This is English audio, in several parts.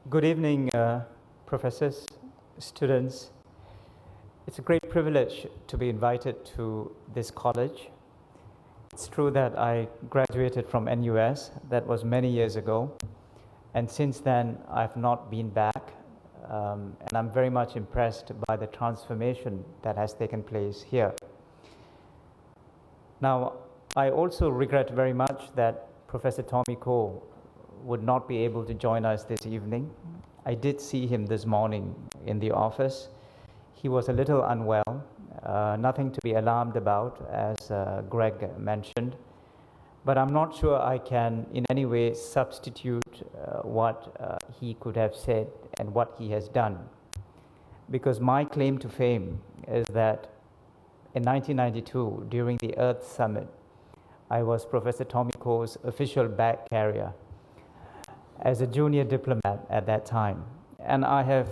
Good evening, professors, students. It's a great privilege to be invited to this college. It's true that I graduated from NUS, that was many years ago, and since then I've not been back, and I'm very much impressed by the transformation that has taken place here. Now, I also regret very much that Professor Tom Ecos would not be able to join us this evening. I did see him this morning in the office. He was a little unwell, nothing to be alarmed about, as Greg mentioned, but I'm not sure I can in any way substitute what he could have said and what he has done, because my claim to fame is that in 1992, during the Earth Summit, I was Professor Tom Ecos' official bag carrier as a junior diplomat at that time. And I have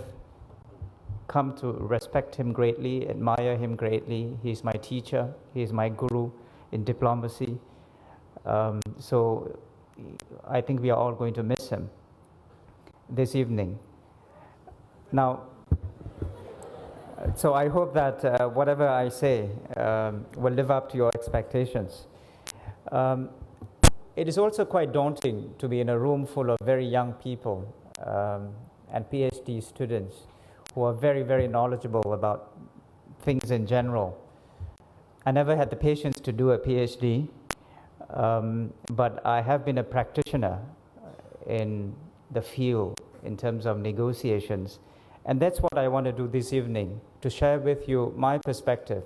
come to respect him greatly, admire him greatly. He's my teacher, he's my guru in diplomacy. So I think we are all going to miss him this evening. Now, so I hope that whatever I say will live up to your expectations. It is also quite daunting to be in a room full of very young people and PhD students who are very, very knowledgeable about things in general. I never had the patience to do a PhD, but I have been a practitioner in the field in terms of negotiations. And that's what I want to do this evening, to share with you my perspective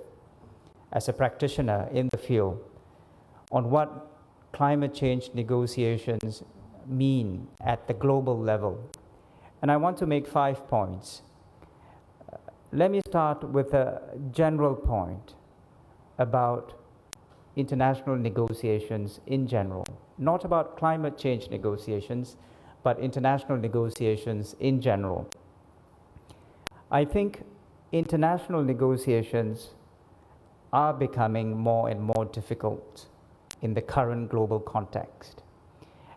as a practitioner in the field on what climate change negotiations mean at the global level. And I want to make 5 points. Let me start with a general point about international negotiations in general, not about climate change negotiations, but international negotiations in general. I think international negotiations are becoming more and more difficult in the current global context.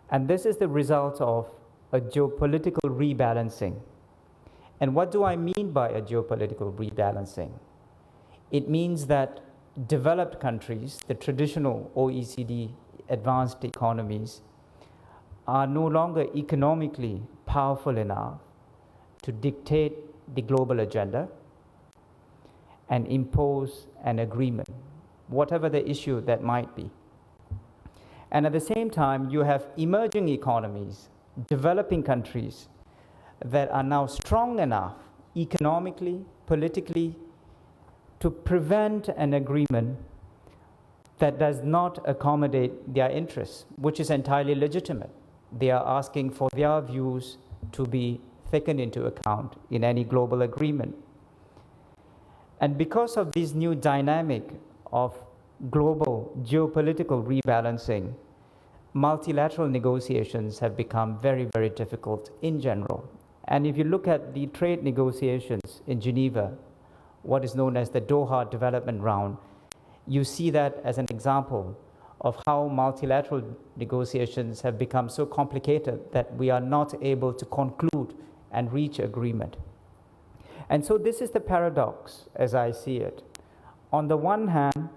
And this is the result of a geopolitical rebalancing. And what do I mean by a geopolitical rebalancing? It means that developed countries, the traditional OECD advanced economies, are no longer economically powerful enough to dictate the global agenda and impose an agreement, whatever the issue that might be. And at the same time, you have emerging economies, developing countries that are now strong enough economically, politically, to prevent an agreement that does not accommodate their interests, which is entirely legitimate. They are asking for their views to be taken into account in any global agreement. And because of this new dynamic of global geopolitical rebalancing, multilateral negotiations have become very, very difficult in general. And if you look at the trade negotiations in Geneva, what is known as the Doha Development Round, you see that as an example of how multilateral negotiations have become so complicated that we are not able to conclude and reach agreement. And so this is the paradox as I see it. On the one hand,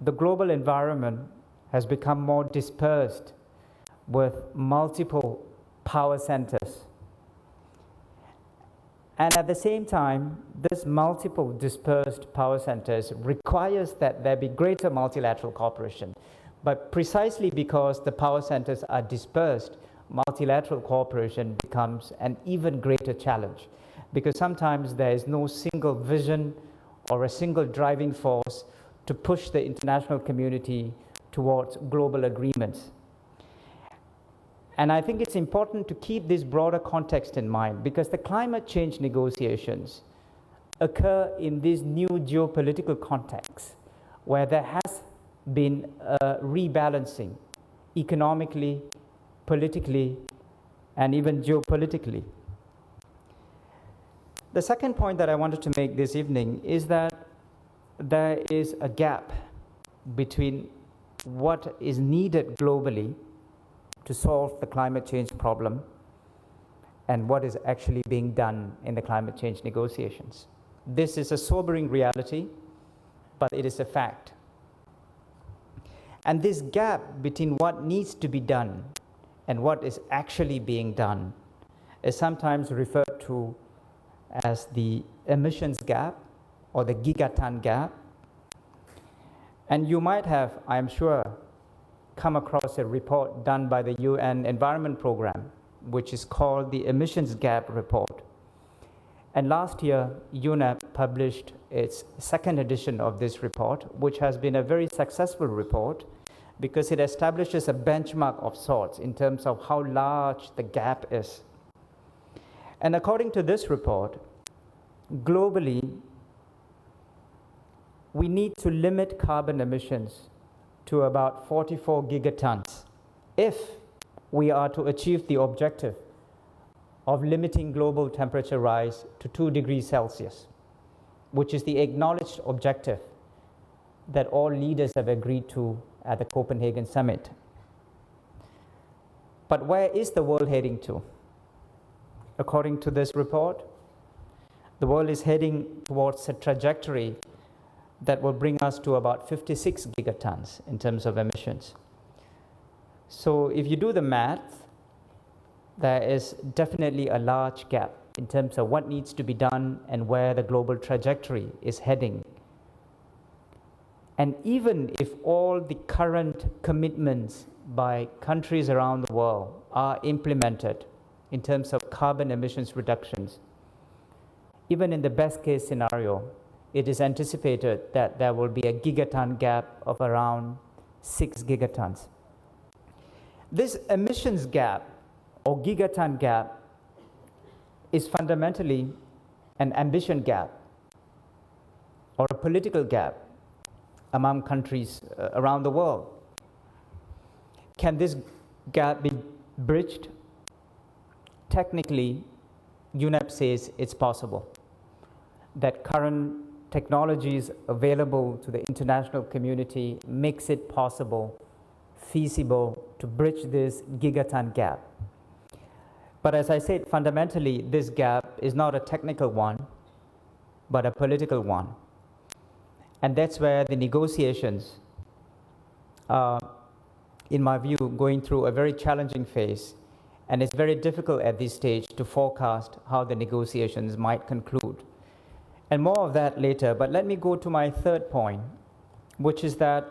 the global environment has become more dispersed with multiple power centers. And at the same time, this multiple dispersed power centers requires that there be greater multilateral cooperation. But precisely because the power centers are dispersed, multilateral cooperation becomes an even greater challenge, because sometimes there is no single vision or a single driving force to push the international community towards global agreements. And I think it's important to keep this broader context in mind, because the climate change negotiations occur in this new geopolitical context where there has been a rebalancing economically, politically, and even geopolitically. The second point that I wanted to make this evening is that there is a gap between what is needed globally to solve the climate change problem and what is actually being done in the climate change negotiations. This is a sobering reality, but it is a fact. And this gap between what needs to be done and what is actually being done is sometimes referred to as the emissions gap or the gigaton gap. And you might have, I'm sure, come across a report done by the UN Environment Programme, which is called the Emissions Gap Report. And last year, UNEP published its second edition of this report, which has been a very successful report because it establishes a benchmark of sorts in terms of how large the gap is. And according to this report, globally, we need to limit carbon emissions to about 44 gigatons if we are to achieve the objective of limiting global temperature rise to 2 degrees Celsius, which is the acknowledged objective that all leaders have agreed to at the Copenhagen summit. But where is the world heading to? According to this report, the world is heading towards a trajectory that will bring us to about 56 gigatons in terms of emissions. So if you do the math, there is definitely a large gap in terms of what needs to be done and where the global trajectory is heading. And even if all the current commitments by countries around the world are implemented in terms of carbon emissions reductions, even in the best case scenario, it is anticipated that there will be a gigaton gap of around 6 gigatons. This emissions gap or gigaton gap is fundamentally an ambition gap or a political gap among countries around the world. Can this gap be bridged? Technically, UNEP says it's possible, that current technologies available to the international community makes it possible, feasible to bridge this gigaton gap. But as I said, fundamentally, this gap is not a technical one, but a political one. And that's where the negotiations are, in my view, going through a very challenging phase. And it's very difficult at this stage to forecast how the negotiations might conclude. And more of that later, but let me go to my third point, which is that